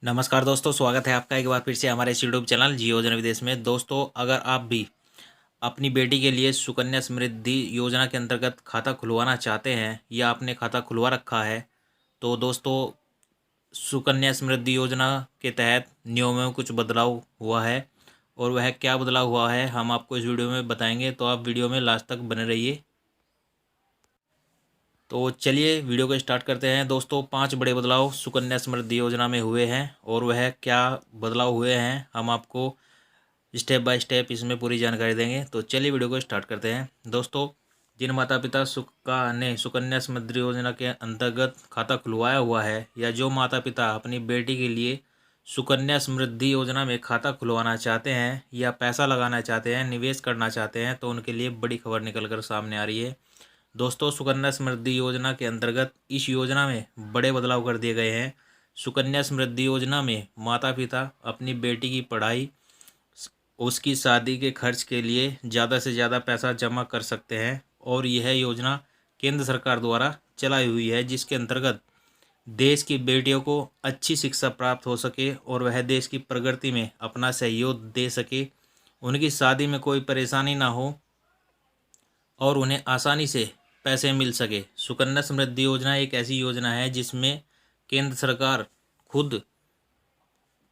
नमस्कार दोस्तों, स्वागत है आपका एक बार फिर से हमारे इस यूट्यूब चैनल जियो जन विदेश में। दोस्तों, अगर आप भी अपनी बेटी के लिए सुकन्या समृद्धि योजना के अंतर्गत खाता खुलवाना चाहते हैं या आपने खाता खुलवा रखा है, तो दोस्तों सुकन्या समृद्धि योजना के तहत नियमों में कुछ बदलाव हुआ है। और वह क्या बदलाव हुआ है हम आपको इस वीडियो में बताएंगे, तो आप वीडियो में लास्ट तक बने रहिए। तो चलिए वीडियो को स्टार्ट करते हैं। दोस्तों, 5 बड़े बदलाव सुकन्या समृद्धि योजना में हुए हैं और वह क्या बदलाव हुए हैं हम आपको स्टेप बाय स्टेप इसमें पूरी जानकारी देंगे। तो चलिए वीडियो को स्टार्ट करते हैं। दोस्तों, जिन माता पिता ने सुकन्या समृद्धि योजना के अंतर्गत खाता खुलवाया हुआ है या जो माता पिता अपनी बेटी के लिए सुकन्या समृद्धि योजना में खाता खुलवाना चाहते हैं या पैसा लगाना चाहते हैं, निवेश करना चाहते हैं, तो उनके लिए बड़ी खबर निकल कर सामने आ रही है। दोस्तों, सुकन्या समृद्धि योजना के अंतर्गत इस योजना में बड़े बदलाव कर दिए गए हैं। सुकन्या समृद्धि योजना में माता पिता अपनी बेटी की पढ़ाई, उसकी शादी के खर्च के लिए ज़्यादा से ज़्यादा पैसा जमा कर सकते हैं और यह योजना केंद्र सरकार द्वारा चलाई हुई है, जिसके अंतर्गत देश की बेटियों को अच्छी शिक्षा प्राप्त हो सके और वह देश की प्रगति में अपना सहयोग दे सके, उनकी शादी में कोई परेशानी ना हो और उन्हें आसानी से पैसे मिल सके। सुकन्या समृद्धि योजना एक ऐसी योजना है जिसमें केंद्र सरकार खुद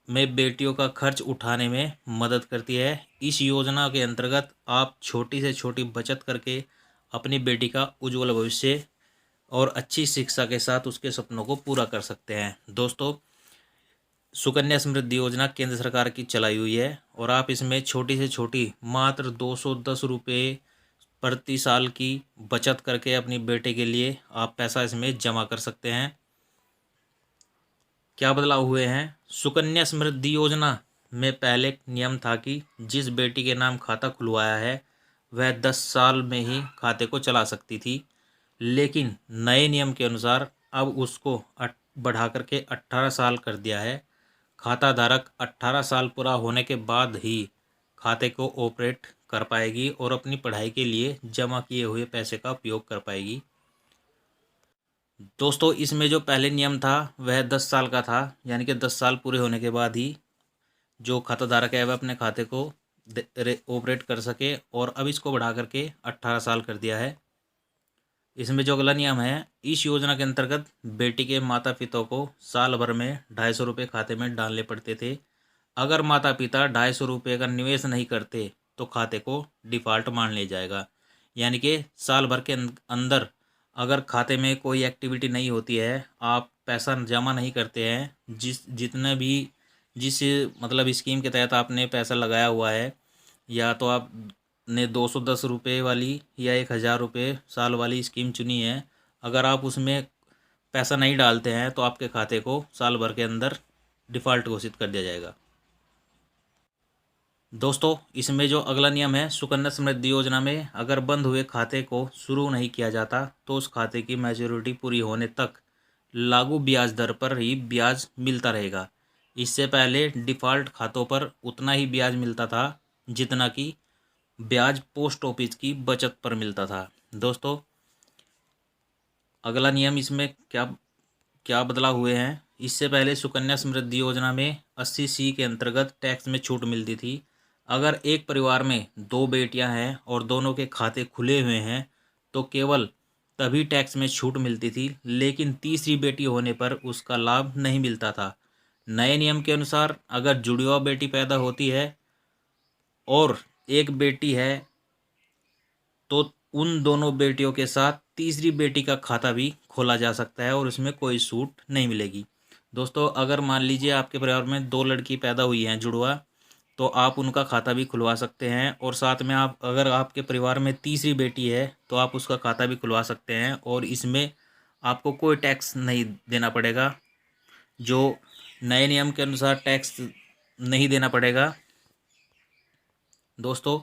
में बेटियों का खर्च उठाने में मदद करती है। इस योजना के अंतर्गत आप छोटी से छोटी बचत करके अपनी बेटी का उज्जवल भविष्य और अच्छी शिक्षा के साथ उसके सपनों को पूरा कर सकते हैं। दोस्तों, सुकन्या समृद्धि योजना केंद्र सरकार की चलाई हुई है और आप इसमें छोटी से छोटी मात्र 210 रुपये प्रति साल की बचत करके अपनी बेटे के लिए आप पैसा इसमें जमा कर सकते हैं। क्या बदलाव हुए हैं? सुकन्या समृद्धि योजना में पहले एक नियम था कि जिस बेटी के नाम खाता खुलवाया है वह 10 साल में ही खाते को चला सकती थी, लेकिन नए नियम के अनुसार अब उसको बढ़ा करके 18 साल कर दिया है। खाता धारक 18 साल पूरा होने के बाद ही खाते को ऑपरेट कर पाएगी और अपनी पढ़ाई के लिए जमा किए हुए पैसे का उपयोग कर पाएगी। दोस्तों, इसमें जो पहले नियम था वह 10 साल का था, यानी कि 10 साल पूरे होने के बाद ही जो खाता धारक है वह अपने खाते को ऑपरेट कर सके, और अब इसको बढ़ा करके 18 साल कर दिया है। इसमें जो अगला नियम है, इस योजना के अंतर्गत बेटी के माता पिता को साल भर में 250 रुपये खाते में डालने पड़ते थे। अगर माता पिता 250 रुपये का निवेश नहीं करते तो खाते को डिफ़ॉल्ट मान लिया जाएगा, यानी कि साल भर के अंदर अगर खाते में कोई एक्टिविटी नहीं होती है, आप पैसा जमा नहीं करते हैं, जिस मतलब स्कीम के तहत आपने पैसा लगाया हुआ है, या तो आपने 210 रुपये वाली या 1000 रुपये साल वाली स्कीम चुनी है, अगर आप उसमें पैसा नहीं डालते हैं तो आपके खाते को साल भर के अंदर डिफ़ॉल्ट घोषित कर दिया जाएगा। दोस्तों, इसमें जो अगला नियम है, सुकन्या समृद्धि योजना में अगर बंद हुए खाते को शुरू नहीं किया जाता तो उस खाते की मैच्योरिटी पूरी होने तक लागू ब्याज दर पर ही ब्याज मिलता रहेगा। इससे पहले डिफ़ॉल्ट खातों पर उतना ही ब्याज मिलता था जितना कि ब्याज पोस्ट ऑफिस की बचत पर मिलता था। दोस्तों, अगला नियम इसमें क्या क्या बदलाव हुए हैं? इससे पहले सुकन्या समृद्धि योजना में 80C के अंतर्गत टैक्स में छूट मिलती थी। अगर एक परिवार में 2 बेटियां हैं और दोनों के खाते खुले हुए हैं तो केवल तभी टैक्स में छूट मिलती थी, लेकिन तीसरी बेटी होने पर उसका लाभ नहीं मिलता था। नए नियम के अनुसार अगर जुड़वा बेटी पैदा होती है और एक बेटी है तो उन दोनों बेटियों के साथ तीसरी बेटी का खाता भी खोला जा सकता है और उसमें कोई छूट नहीं मिलेगी। दोस्तों, अगर मान लीजिए आपके परिवार में 2 लड़की पैदा हुई हैं जुड़वा, तो आप उनका खाता भी खुलवा सकते हैं, और साथ में आप अगर आपके परिवार में तीसरी बेटी है तो आप उसका खाता भी खुलवा सकते हैं, और इसमें आपको कोई टैक्स नहीं देना पड़ेगा। जो नए नियम के अनुसार टैक्स नहीं देना पड़ेगा। दोस्तों,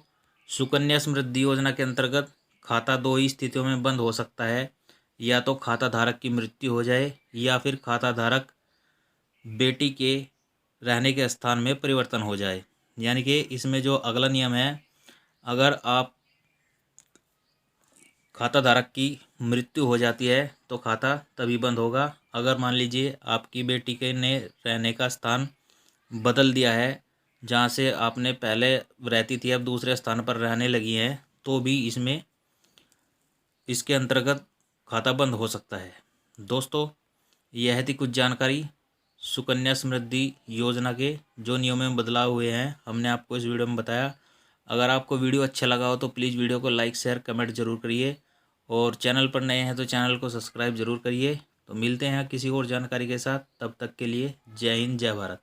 सुकन्या समृद्धि योजना के अंतर्गत खाता 2 ही स्थितियों में बंद हो सकता है, या तो खाता धारक की मृत्यु हो जाए या फिर खाता धारक बेटी के रहने के स्थान में परिवर्तन हो जाए। यानी कि इसमें जो अगला नियम है, अगर आप खाता धारक की मृत्यु हो जाती है तो खाता तभी बंद होगा अगर मान लीजिए आपकी बेटी के ने रहने का स्थान बदल दिया है, जहाँ से आपने पहले रहती थी अब दूसरे स्थान पर रहने लगी हैं, तो भी इसके अंतर्गत खाता बंद हो सकता है। दोस्तों, यह थी कुछ जानकारी सुकन्या समृद्धि योजना के जो नियमों में बदलाव हुए हैं, हमने आपको इस वीडियो में बताया। अगर आपको वीडियो अच्छा लगा हो तो प्लीज़ वीडियो को लाइक शेयर कमेंट जरूर करिए, और चैनल पर नए हैं तो चैनल को सब्सक्राइब जरूर करिए। तो मिलते हैं किसी और जानकारी के साथ, तब तक के लिए जय हिंद जय भारत।